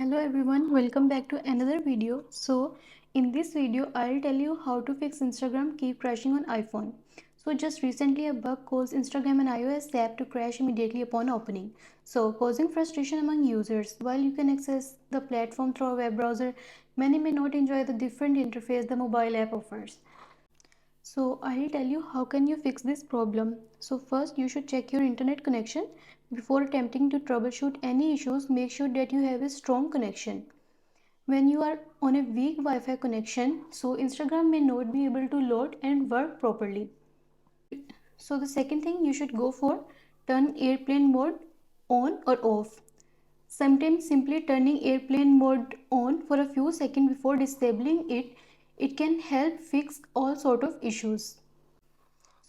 Hello everyone, welcome back to another video. So in this video I'll tell you how to fix Instagram keep crashing on iPhone. So just recently a bug caused Instagram and iOS app to crash immediately upon opening, so causing frustration among users. While you can access the platform through a web browser, many may not enjoy the different interface the mobile app offers. So I'll tell you how can you fix this problem. So first you should check your internet connection. Before attempting to troubleshoot any issues, make sure that you have a strong connection. When you are on a weak Wi-Fi connection, so Instagram may not be able to load and work properly. So the second thing you should go for, turn airplane mode on or off. Sometimes simply turning airplane mode on for a few seconds before disabling it can help fix all sort of issues.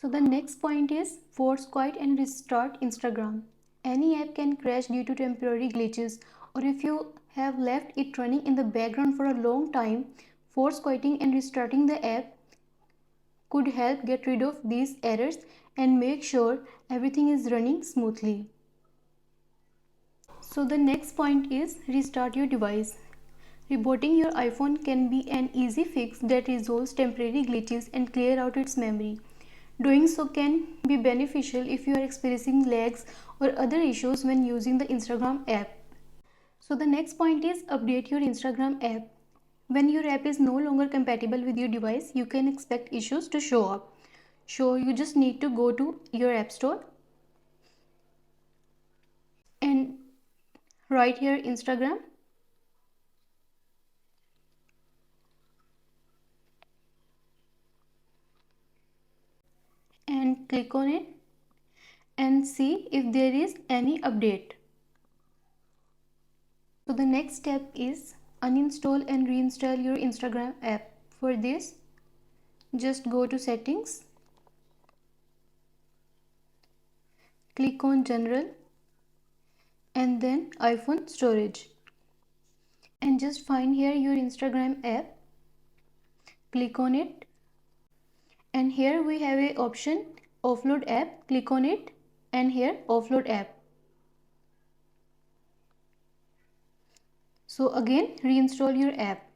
So the next point is force quiet and restart Instagram. Any app can crash due to temporary glitches, or if you have left it running in the background for a long time, force quieting and restarting the app could help get rid of these errors and make sure everything is running smoothly. So the next point is restart your device. Rebooting your iPhone can be an easy fix that resolves temporary glitches and clear out its memory. Doing so can be beneficial if you are experiencing lags or other issues when using the Instagram app. So the next point is update your Instagram app. When your app is no longer compatible with your device, you can expect issues to show up. So you just need to go to your app store and write here Instagram and click on it and see if there is any update. So the next step is uninstall and reinstall your Instagram app. For this, just go to settings, click on general and then iPhone storage and just find here your Instagram app, click on it and here we have a option offload app, click on it and here offload app. So again reinstall your app.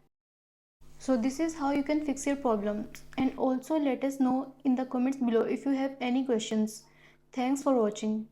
So this is how you can fix your problem, and also let us know in the comments below if you have any questions. Thanks for watching.